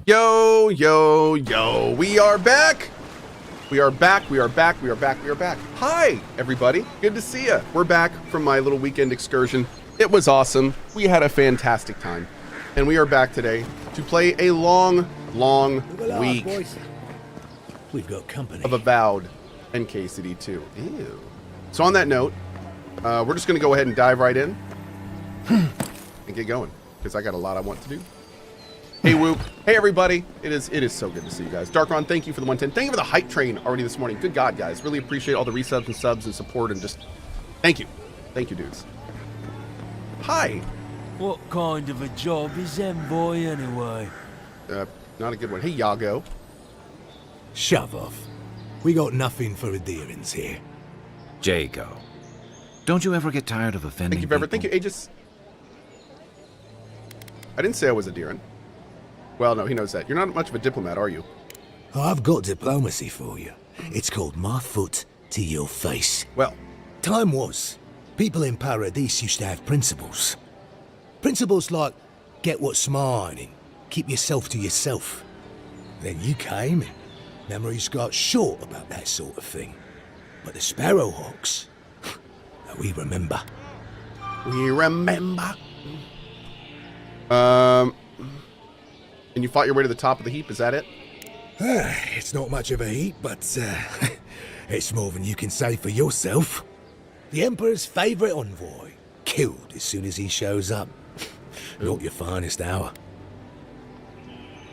Yo, yo, yo, we are back. We are back. We are back. We are back. We are back. Hi, everybody. Good to see you. We're back from my little weekend excursion. It was awesome. We had a fantastic time. And we are back today to play a long week We've got company of Avowed and KCD2. Ew. So on that note, we're just going to go ahead and dive right in and get going because I got a lot I want to do. Hey Whoop. Hey everybody. It is so good to see you guys. Darkron, thank you for the 110. Thank you for the hype train already this morning. Good God, guys. Really appreciate all the resubs and subs and support and just thank you. Thank you, dudes. Hi. What kind of a job is Envoy anyway? Not a good one. Hey Jago. Shove off. We got nothing for adherence here. Jago. Don't you ever get tired of offending Thank you, Bever. people? Thank you, Aegis. I didn't say I was a Deeren. Well, no, he knows that. You're not much of a diplomat, are you? I've got diplomacy for you. It's called my foot to your face. Well, Time was, people in Paradise used to have principles. Principles like, get what's mine and keep yourself to yourself. Then you came and memories got short about that sort of thing. But the Sparrowhawks, we remember. we remember. And you fought your way to the top of the heap, is that it? It's not much of a heat, but it's more than you can say for yourself. The Emperor's favorite envoy, killed as soon as he shows up. Not your finest hour.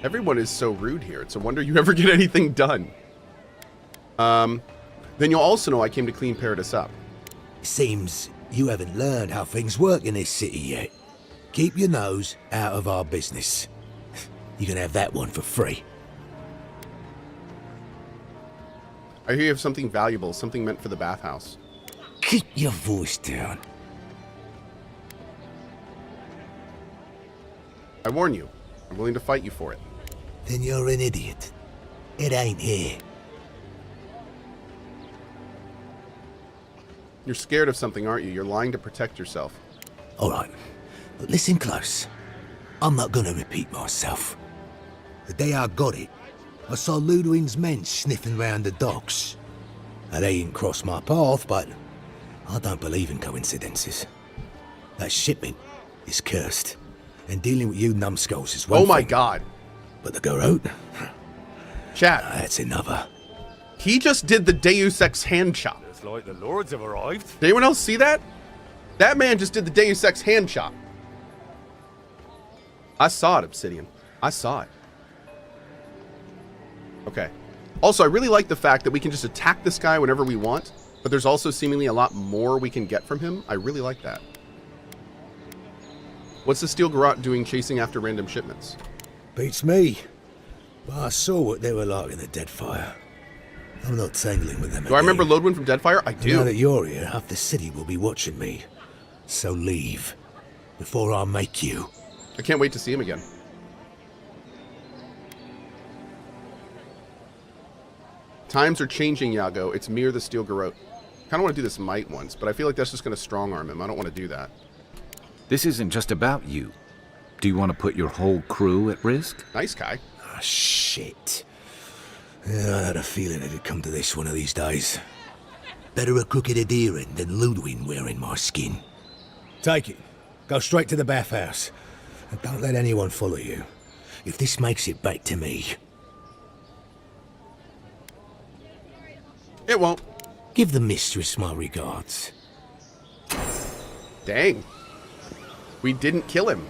Everyone is so rude here. It's a wonder you ever get anything done. Then you'll also know I came to clean Paradise up. Seems you haven't learned how things work in this city yet. Keep your nose out of our business. You can have that one for free. I hear you have something valuable, something meant for the bathhouse. Keep your voice down. I warn you, I'm willing to fight you for it. Then you're an idiot. It ain't here. You're scared of something, aren't you? You're lying to protect yourself. All right, but listen close. I'm not gonna repeat myself. The day I got it, I saw Ludwig's men sniffing round the docks. Now, they didn't cross my path, but I don't believe in coincidences. That shipment is cursed, and dealing with you numbskulls is one Oh my thing, God. but the Garrote, Chat, that's another. he just did the Deus Ex hand chop. It's like the lords have arrived. Did anyone else see that? That man just did the Deus Ex hand chop. I saw it, Obsidian. I saw it. Okay. Also, I really like the fact that we can just attack this guy whenever we want, but there's also seemingly a lot more we can get from him. I really like that. What's the Steel Garrote doing chasing after random shipments? Beats me. But I saw what they were like in the Deadfire. I'm not tangling with them Do I remember again. Lodwin from Deadfire? I Now that do. you're here, half the city will be watching me. So leave, before I make you. I can't wait to see him again. Times are changing, Jago. It's me or the Steel Garrote. Kind of want to do this might once, but I feel like that's just going to strong arm him. I don't want to do that. This isn't just about you. Do you want to put your whole crew at risk? Nice guy. Ah, shit. Yeah, I had a feeling it'd come to this one of these days. Better a crooked Deherin than Ludwig wearing my skin. Take it. Go straight to the bathhouse. And don't let anyone follow you. If this makes it back to me, It won't. give the mistress my regards. Dang. We didn't kill him.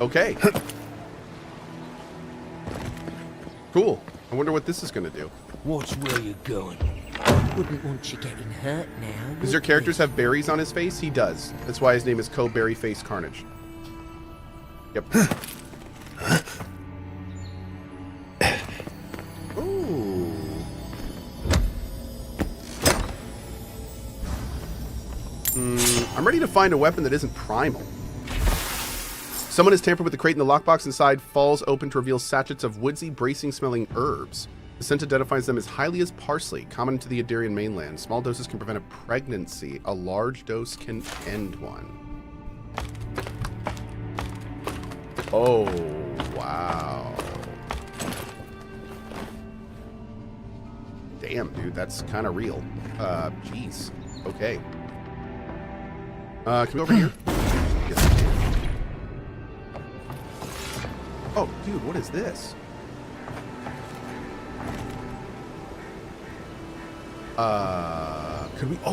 Okay. Cool. I wonder what this is going to do. Watch where you're going. Wouldn't want you getting hurt now. Does your characters have berries on his face? He does. That's why his name is Cohh Berry Face Carnage. Yep. Ooh. I'm ready to find a weapon that isn't primal. Someone has tampered with the crate, and the lockbox inside falls open to reveal sachets of woodsy, bracing-smelling herbs. The scent identifies them as highly as parsley, common to the Adarian mainland. Small doses can prevent a pregnancy. A large dose can end one. Oh, wow. Damn, dude, that's kind of real. Jeez. Okay. Can we go over here? Yes, we can. Oh, dude, what is this?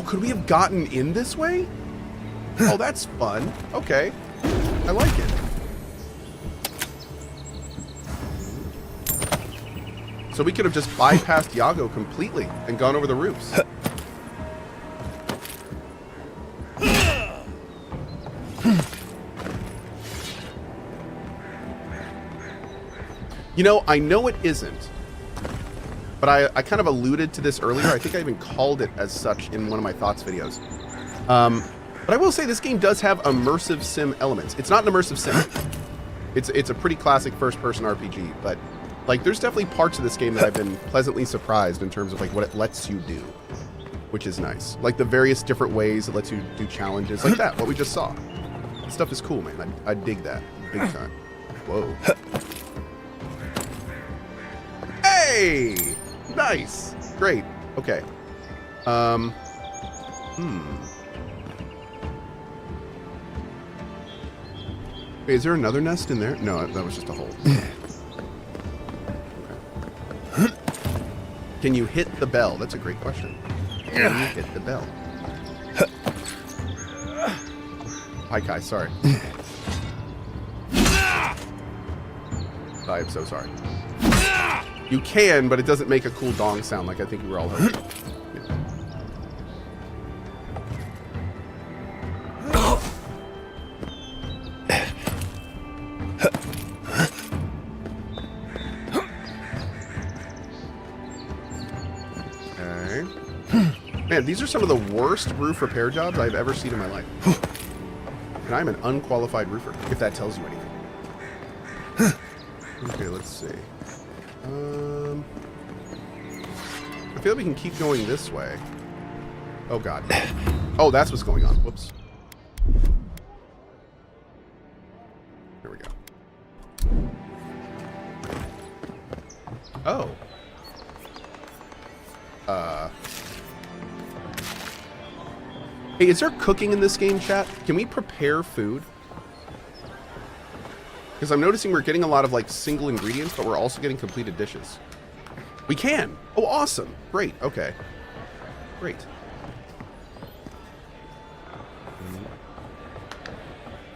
Could we have gotten in this way? Oh, that's fun. Okay. I like it. So we could have just bypassed Jago completely and gone over the roofs. You know it isn't. But I kind of alluded to this earlier. I think I even called it as such in one of my thoughts videos. But I will say this game does have immersive sim elements. It's not an immersive sim. It's a pretty classic first-person RPG, but like there's definitely parts of this game that I've been pleasantly surprised in terms of like what it lets you do, which is nice. Like the various different ways it lets you do challenges like that, what we just saw. This stuff is cool, man. I dig that big time. Whoa. Hey! Nice. Great. Okay. Wait, is there another nest in there? No, that was just a hole. Okay. Can you hit the bell? That's a great question. Can you hit the bell? Hi, Kai. Sorry. I am so sorry. You can, but it doesn't make a cool dong sound like I think we were all hoping. Okay. Man, these are some of the worst roof repair jobs I've ever seen in my life. And I'm an unqualified roofer, if that tells you anything. Okay, let's see. I feel like we can keep going this way. Oh, God. Oh, that's what's going on. Whoops. There we go. Oh. Hey, is there cooking in this game, chat? Can we prepare food? Because I'm noticing we're getting a lot of like single ingredients, but we're also getting completed dishes. We can. Oh, awesome. Great. Okay. Great.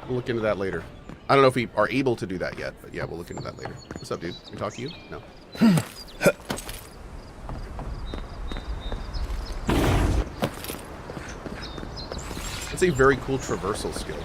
We'll look into that later. I don't know if we are able to do that yet, but yeah, we'll look into that later. What's up, dude? Can we talk to you? No. It's a very cool traversal skill.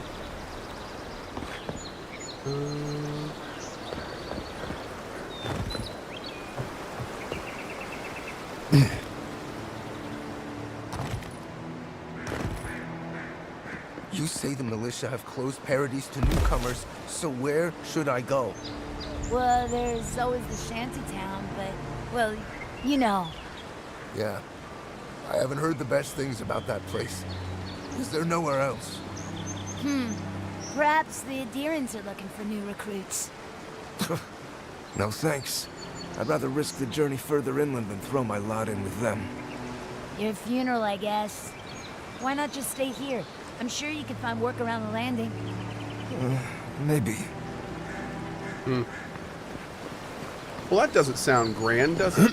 You say the militia have closed Paradise to newcomers, so where should I go? Well, there's always the shantytown, but, well, you know. Yeah, I haven't heard the best things about that place. Is there nowhere else? Perhaps the Adherents are looking for new recruits. No thanks. I'd rather risk the journey further inland than throw my lot in with them. Your funeral, I guess. Why not just stay here? I'm sure you could find work around the landing. Maybe. Well, that doesn't sound grand, does it?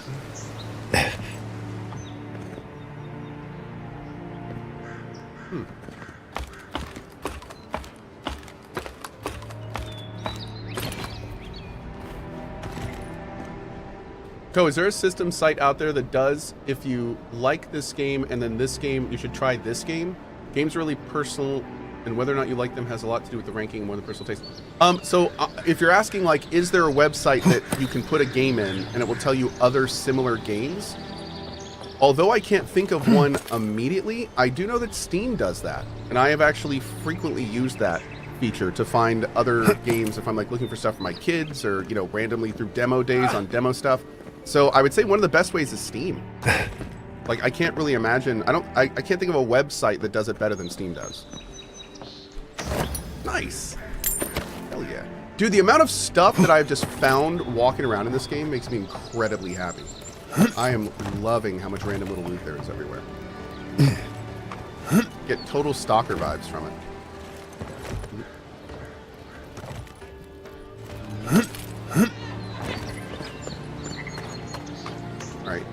Cohh, is there a system site out there that does, if you like this game and then this game, you should try this game? Games are really personal, and whether or not you like them has a lot to do with the ranking and more than personal taste. So if you're asking, like, is there a website that you can put a game in and it will tell you other similar games? Although I can't think of one immediately, I do know that Steam does that. And I have actually frequently used that feature to find other games if I'm, like, looking for stuff for my kids or, you know, randomly through demo days on demo stuff. So I would say one of the best ways is Steam. Like, I can't really imagine, I can't think of a website that does it better than Steam does. Nice. Hell yeah. Dude, the amount of stuff that I've just found walking around in this game makes me incredibly happy. I am loving how much random little loot there is everywhere. Get total stalker vibes from it. Alright,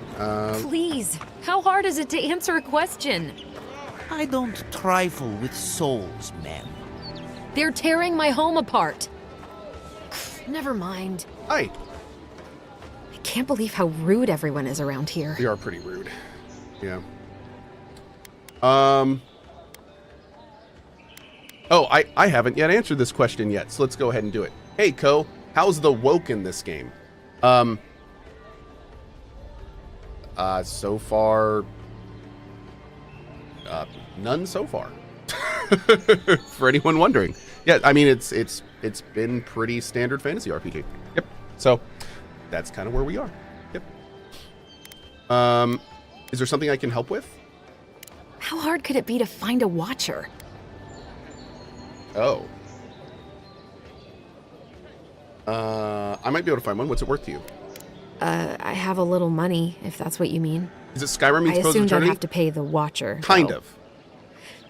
Please, how hard is it to answer a question? I don't trifle with souls, ma'am. They're tearing my home apart. Never mind. hi! I can't believe how rude everyone is around here. They are pretty rude. Yeah. Oh, I haven't yet answered this question yet, so let's go ahead and do it. Hey, Cohh, how's the woke in this game? So far, none so far. For anyone wondering. Yeah, I mean, it's been pretty standard fantasy RPG. Yep. So, that's kind of where we are. Yep. Is there something I can help with? How hard could it be to find a watcher? Oh. I might be able to find one. What's it worth to you? I have a little money, if that's what you mean. Is it Skyrim meets I Pillars of assumed I'd Eternity? have to pay the watcher. Kind though. of.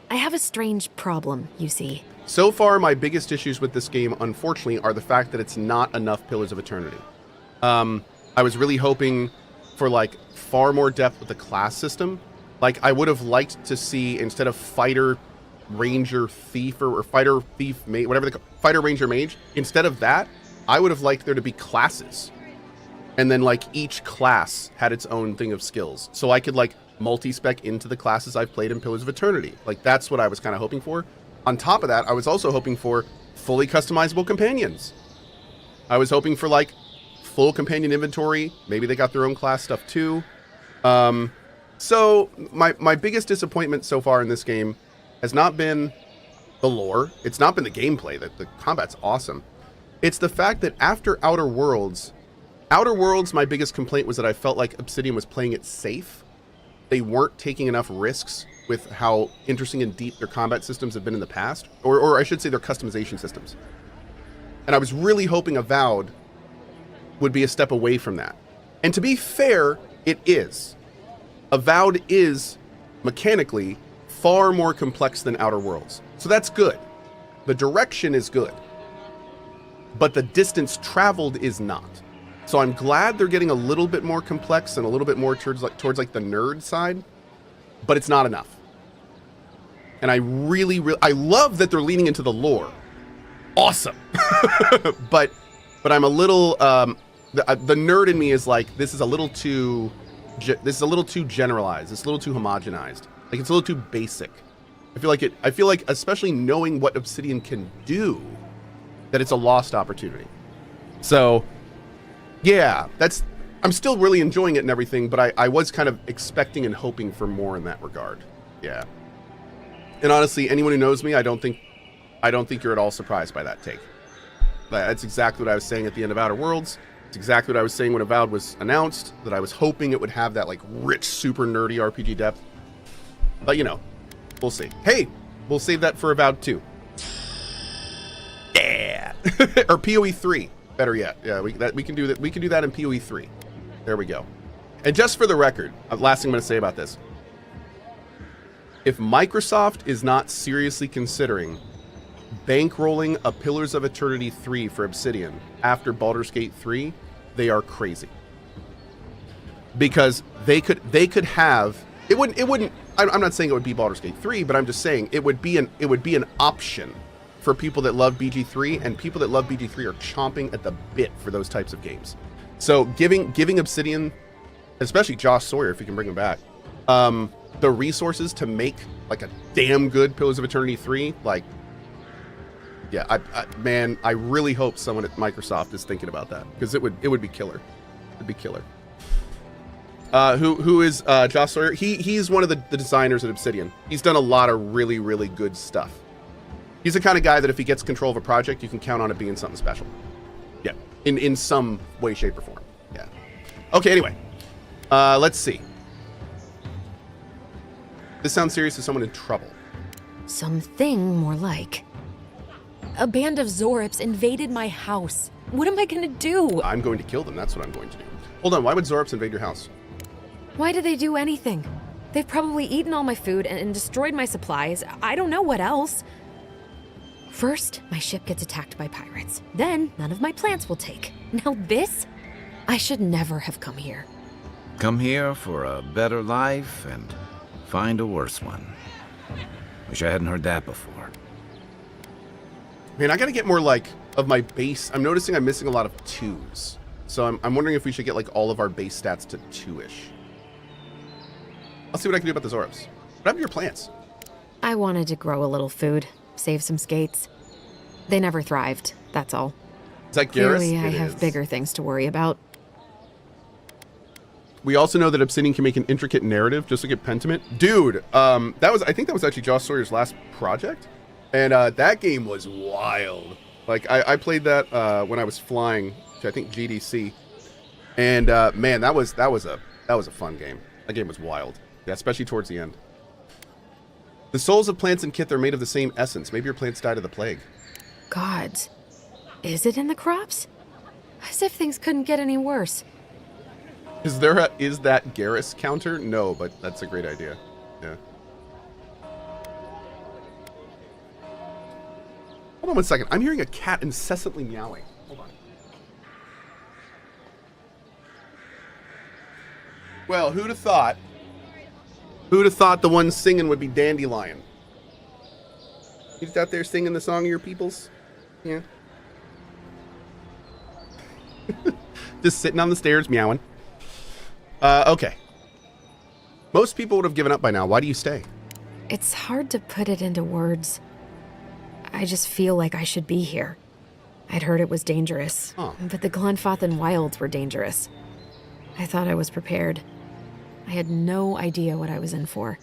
I have a strange problem, you see. So far, my biggest issues with this game, unfortunately, are the fact that it's not enough Pillars of Eternity. I was really hoping for, like, far more depth with the class system. Like, I would have liked to see, instead of fighter, ranger, thief, or fighter, thief, mage, whatever fighter, ranger, mage, instead of that, I would have liked there to be classes. And then, like, each class had its own thing of skills. So I could, like, multi-spec into the classes I've played in Pillars of Eternity. Like, that's what I was kind of hoping for. On top of that, I was also hoping for fully customizable companions. I was hoping for, like, full companion inventory. Maybe they got their own class stuff, too. So, my biggest disappointment so far in this game has not been the lore. It's not been the gameplay. The combat's awesome. It's the fact that after Outer Worlds, my biggest complaint was that I felt like Obsidian was playing it safe. They weren't taking enough risks with how interesting and deep their combat systems have been in the past. Or I should say their customization systems. And I was really hoping Avowed would be a step away from that. And to be fair, it is. Avowed is, mechanically, far more complex than Outer Worlds. So that's good. The direction is good. But the distance traveled is not. So I'm glad they're getting a little bit more complex and a little bit more towards the nerd side, but it's not enough. And I love that they're leaning into the lore. Awesome. but I'm a little the nerd in me is like, this is a little too generalized. It's a little too homogenized. Like, it's a little too basic. I feel like especially knowing what Obsidian can do, that it's a lost opportunity. So yeah, I'm still really enjoying it and everything, but I was kind of expecting and hoping for more in that regard. Yeah. And honestly, anyone who knows me, I don't think you're at all surprised by that take. That's exactly what I was saying at the end of Outer Worlds. It's exactly what I was saying when Avowed was announced, that I was hoping it would have that, like, rich, super nerdy RPG depth. But, you know, we'll see. Hey, we'll save that for Avowed 2. Yeah. Or PoE 3. Better yet. Yeah, we can do that. We can do that in PoE 3. There we go. And just for the record, last thing I'm going to say about this. If Microsoft is not seriously considering bankrolling a Pillars of Eternity 3 for Obsidian after Baldur's Gate 3, they are crazy. Because they could have, it wouldn't I'm not saying it would be Baldur's Gate 3, but I'm just saying it would be an option for people that love BG3, and people that love BG3 are chomping at the bit for those types of games. So giving Obsidian, especially Josh Sawyer, if you can bring him back, the resources to make like a damn good Pillars of Eternity 3, like, yeah, man, I really hope someone at Microsoft is thinking about that, because it would be killer. It'd be killer. Who is Josh Sawyer? He's one of the designers at Obsidian. He's done a lot of really, really good stuff. He's the kind of guy that if he gets control of a project, you can count on it being something special. Yeah, in some way, shape, or form. Yeah. Okay, anyway. Let's see. This sounds serious to someone in trouble. Something more like. A band of Zorips invaded my house. What am I gonna do? I'm going to kill them. That's what I'm going to do. Hold on. Why would Zorips invade your house? Why did they do anything? They've probably eaten all my food and destroyed my supplies. I don't know what else. First, my ship gets attacked by pirates. Then, none of my plants will take. Now this? I should never have come here. Come here for a better life and find a worse one. Wish I hadn't heard that before. Man, I gotta get more, like, of my base. I'm noticing I'm missing a lot of 2s. So I'm wondering if we should get, like, all of our base stats to 2-ish. I'll see what I can do about the Zorbs. What happened to your plants? I wanted to grow a little food, save some skates. They never thrived, that's all. Is that Garrus? Clearly, I It have is. bigger things to worry about. We also know that Obsidian can make an intricate narrative, just like at Pentiment. Dude, I think that was actually Josh Sawyer's last project. And that game was wild. Like, I played that when I was flying to, I think, GDC. And man, that was a fun game. That game was wild. Yeah, especially towards the end. The souls of plants and kith are made of the same essence. Maybe your plants died of the plague. Gods. Is it in the crops? As if things couldn't get any worse. Is that Garrus counter? No, but that's a great idea. Yeah. Hold on one second. I'm hearing a cat incessantly meowing. Hold on. Well, who'd have thought? Who'd have thought the one singing would be Dandelion? He's out there singing the song of your peoples? Yeah. Just sitting on the stairs meowing. Okay. Most people would have given up by now. Why do you stay? It's hard to put it into words. I just feel like I should be here. I'd heard it was dangerous, but the Glenfathan wilds were dangerous. I thought I was prepared. I had no idea what I was in for.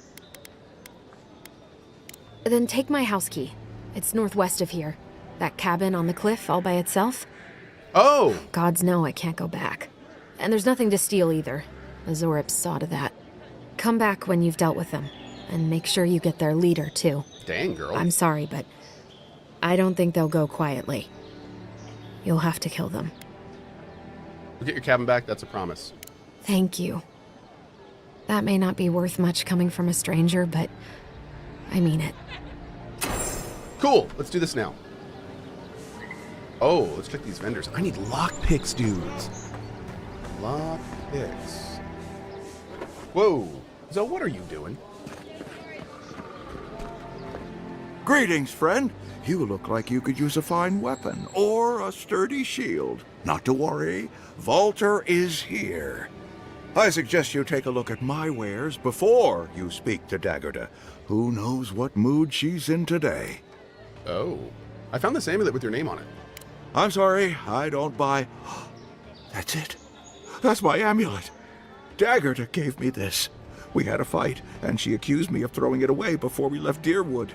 Then take my house key. It's northwest of here. That cabin on the cliff all by itself. Oh! Gods know I can't go back. And there's nothing to steal either. The Zorips saw to that. Come back when you've dealt with them. And make sure you get their leader, too. Dang, girl. I'm sorry, but I don't think they'll go quietly. You'll have to kill them. We'll get your cabin back. That's a promise. Thank you. That may not be worth much coming from a stranger, but I mean it. Cool. Let's do this now. Oh, let's check these vendors. I need lockpicks, dudes. Lockpicks. Whoa. So what are you doing? Greetings, friend. You look like you could use a fine weapon or a sturdy shield. Not to worry, Walter is here. I suggest you take a look at my wares before you speak to Daggerda. Who knows what mood she's in today? Oh. I found this amulet with your name on it. I'm sorry, I don't buy... That's it. That's my amulet. Daggerda gave me this. We had a fight, and she accused me of throwing it away before we left Deerwood.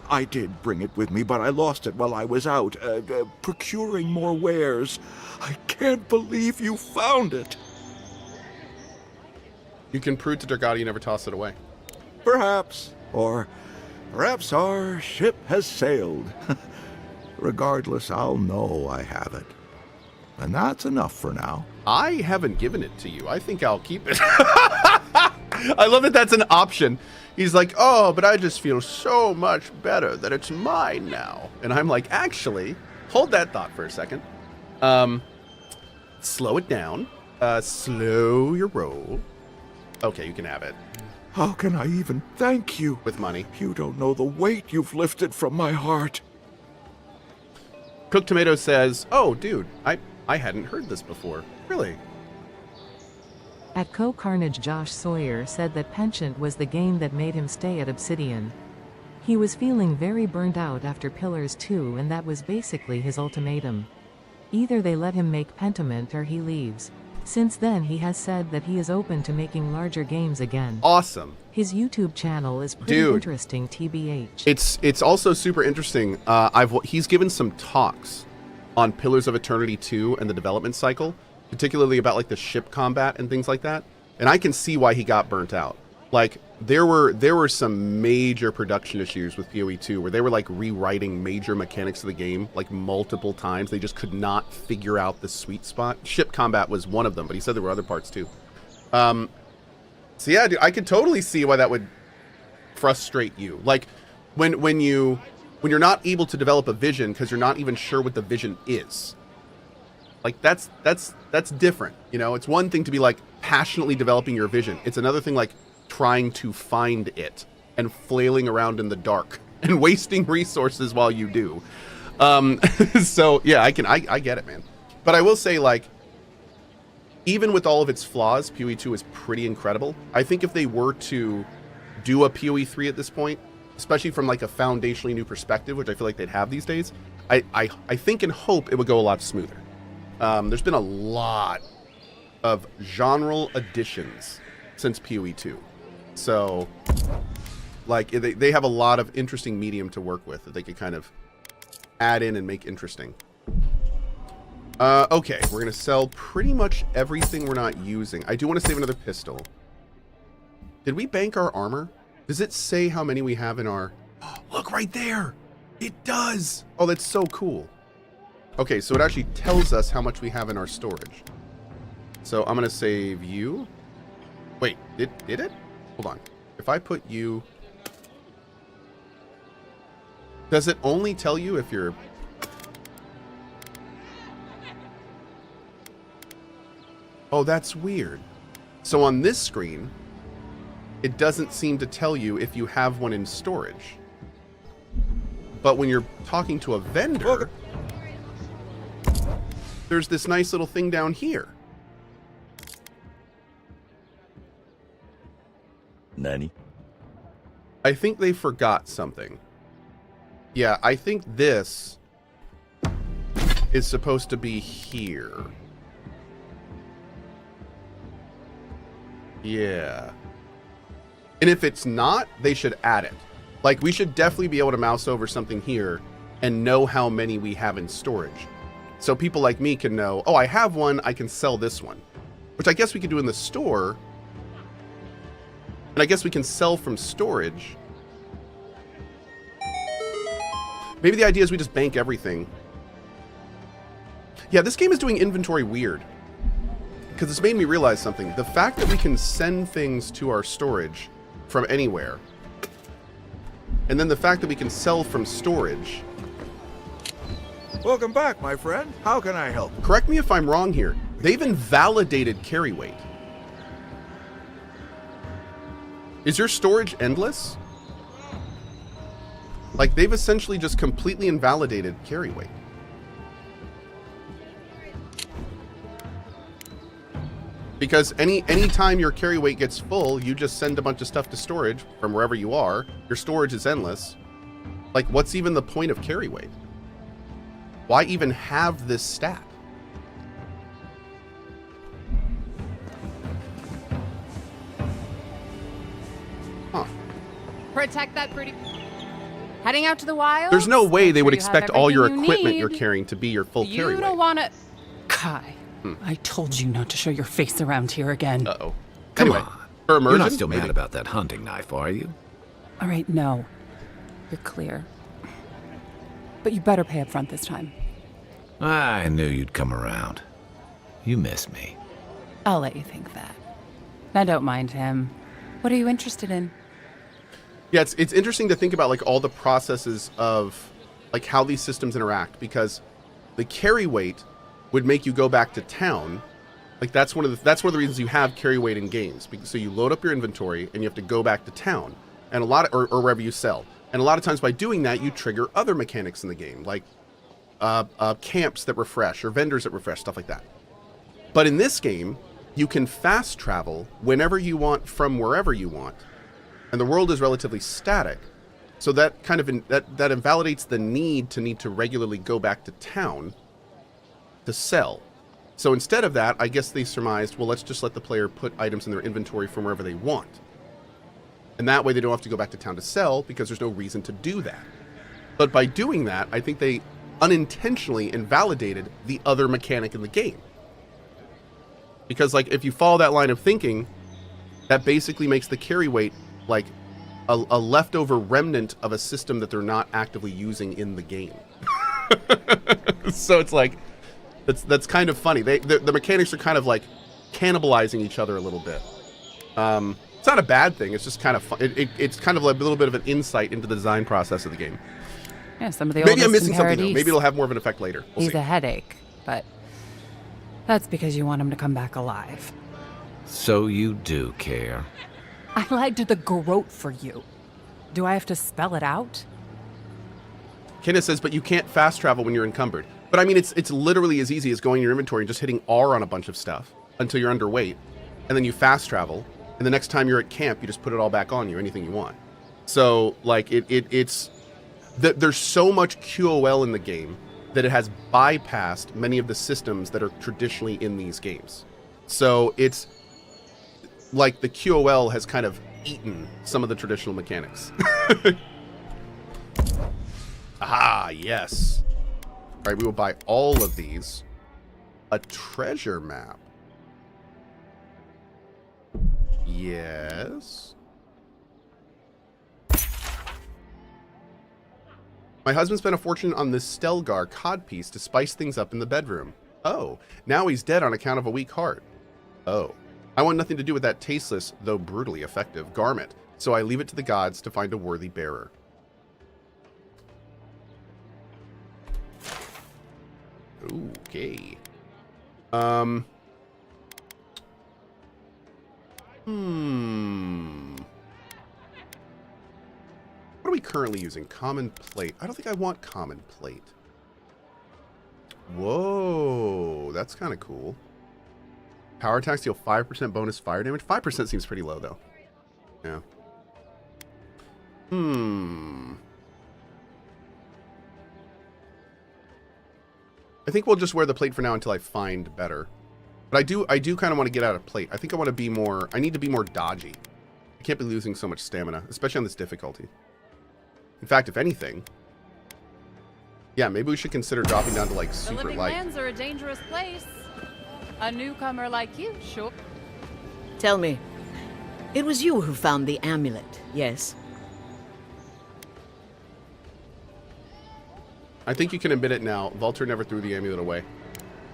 I did bring it with me, but I lost it while I was out, procuring more wares. I can't believe you found it. You can prove to Dargati you never tossed it away. Perhaps. Or perhaps our ship has sailed. Regardless, I'll know I have it. And that's enough for now. I haven't given it to you. I think I'll keep it. I love that that's an option. He's like, oh, but I just feel so much better that it's mine now. And I'm like, actually, hold that thought for a second. Slow it down. Slow your roll. Okay, you can have it. How can I even thank you? With money. You don't know the weight you've lifted from my heart. Cooked Tomato says, oh, dude, I hadn't heard this before. Really? At CohhCarnage, Josh Sawyer said that Penchant was the game that made him stay at Obsidian. He was feeling very burnt out after Pillars 2, and that was basically his ultimatum. Either they let him make Pentiment or he leaves. Since then he has said that he is open to making larger games again. Awesome. His YouTube channel is pretty interesting, TBH. It's also super interesting. He's given some talks on Pillars of Eternity 2 and the development cycle, particularly about like the ship combat and things like that. And I can see why he got burnt out. Like there were some major production issues with PoE 2 where they were like rewriting major mechanics of the game like multiple times. They just could not figure out the sweet spot. Ship combat was one of them, but he said there were other parts too. So yeah, dude, I could totally see why that would frustrate you. Like when you're not able to develop a vision because you're not even sure what the vision is. Like that's different. You know, it's one thing to be like passionately developing your vision. It's another thing like trying to find it and flailing around in the dark and wasting resources while you do. So yeah, I get it, man. But I will say, like, even with all of its flaws, PoE 2 is pretty incredible. I think if they were to do a PoE 3 at this point, especially from like a foundationally new perspective, which I feel like they'd have these days, I think and hope it would go a lot smoother. There's been a lot of genre additions since PoE 2. So, like, they have a lot of interesting medium to work with that they could kind of add in and make interesting. Okay, we're going to sell pretty much everything we're not using. I do want to save another pistol. Did we bank our armor? Does it say how many we have in our... Look right there! It does! Oh, that's so cool. Okay, so it actually tells us how much we have in our storage. So I'm going to save you. Wait, did it? Hold on. If I put you... Does it only tell you if you're... Oh, that's weird. So on this screen, it doesn't seem to tell you if you have one in storage. But when you're talking to a vendor, there's this nice little thing down here. Nani? I think they forgot something. Yeah, I think this is supposed to be here. Yeah. And if it's not, they should add it. Like, we should definitely be able to mouse over something here and know how many we have in storage. So people like me can know, oh, I have one, I can sell this one. Which I guess we could do in the store. And I guess we can sell from storage. Maybe the idea is we just bank everything. Yeah, this game is doing inventory weird. Because it's made me realize something. The fact that we can send things to our storage from anywhere, and then the fact that we can sell from storage. Welcome back, my friend. How can I help? Correct me if I'm wrong here. They've invalidated carry weight. Is your storage endless? Like, they've essentially just completely invalidated carry weight. Because any time your carry weight gets full, you just send a bunch of stuff to storage from wherever you are. Your storage is endless. Like, what's even the point of carry weight? Why even have this stat? Huh. Protect that pretty... Heading out to the wild? There's no way they would you expect have all your everything you equipment need. you're carrying to be your full carry You weight. don't want to... Kai, I told you not to show your face around here again. Uh-oh. Come Anyway, on. for immersion, You're not still maybe. mad about that hunting knife, are you? All right, no. You're clear. But you better pay up front this time. I knew you'd come around. You miss me. I'll let you think that. Now don't mind him. What are you interested in? Yeah, it's interesting to think about like all the processes of like how these systems interact, because the carry weight would make you go back to town. Like that's one of the reasons you have carry weight in games. So you load up your inventory and you have to go back to town, and a lot of, or wherever you sell. And a lot of times by doing that, you trigger other mechanics in the game, like camps that refresh or vendors that refresh, stuff like that. But in this game, you can fast travel whenever you want from wherever you want, and the world is relatively static. So that kind of that invalidates the need to regularly go back to town to sell. So instead of that, I guess they surmised, well, let's just let the player put items in their inventory from wherever they want. And that way they don't have to go back to town to sell, because there's no reason to do that. But by doing that, I think they unintentionally invalidated the other mechanic in the game. Because like if you follow that line of thinking, that basically makes the carry weight like a leftover remnant of a system that they're not actively using in the game. So it's like, that's kind of funny. The mechanics are kind of like cannibalizing each other a little bit. It's not a bad thing. It's just kind of fun. It's kind of like a little bit of an insight into the design process of the game. Yeah, some of the Maybe I'm oldest missing in something though. Paradise. Maybe it'll have more of an effect later. We'll He's see. a headache, but that's because you want him to come back alive. So you do care. I lied to the garrote for you. Do I have to spell it out? Kenneth says, but you can't fast travel when you're encumbered. But I mean, it's literally as easy as going in your inventory and just hitting R on a bunch of stuff until you're underweight, and then you fast travel, and the next time you're at camp, you just put it all back on you, anything you want. So like there's so much QOL in the game that it has bypassed many of the systems that are traditionally in these games. So it's like the QOL has kind of eaten some of the traditional mechanics. Ah, yes. All right, we will buy all of these. A treasure map. Yes. My husband spent a fortune on this Stelgar codpiece to spice things up in the bedroom. Oh, now he's dead on account of a weak heart. Oh, I want nothing to do with that tasteless, though brutally effective, garment, so I leave it to the gods to find a worthy bearer. Okay. What are we currently using? Common plate. I don't think I want common plate. Whoa, that's kind of cool. Power attacks deal 5% bonus fire damage. 5% seems pretty low, though. Yeah. I think we'll just wear the plate for now until I find better. But I do kind of want to get out of plate. I think I want to be more... I need to be more dodgy. I can't be losing so much stamina, especially on this difficulty. In fact, if anything... Yeah, maybe we should consider dropping down to, like, The super living light. lands are a dangerous place. A newcomer like you, sure. Tell me, it was you who found the amulet, yes? I think you can admit it now. Vulture never threw the amulet away.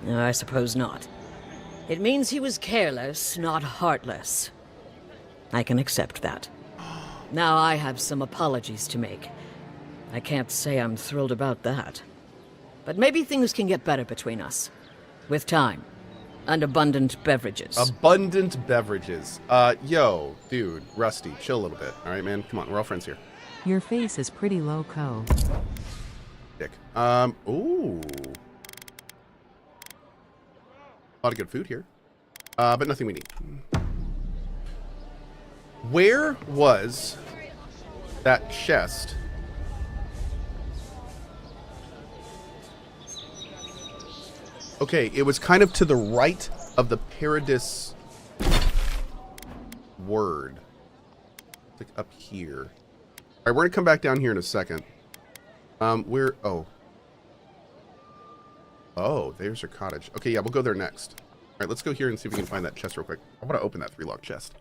No, I suppose not. It means he was careless, not heartless. I can accept that. Now I have some apologies to make. I can't say I'm thrilled about that. But maybe things can get better between us. With time. And abundant beverages. Abundant beverages. Yo, dude, Rusty, chill a little bit. All right, man? Come on, we're all friends here. Your face is pretty low, Cohh. Dick. Ooh. A lot of good food here. But nothing we need. Where was that chest? Okay, it was kind of to the right of the Paradis word. It's like up here. All right, we're gonna come back down here in a second. Oh, there's her cottage. Okay, yeah, we'll go there next. All right, let's go here and see if we can find that chest real quick. I want to open that 3-log chest.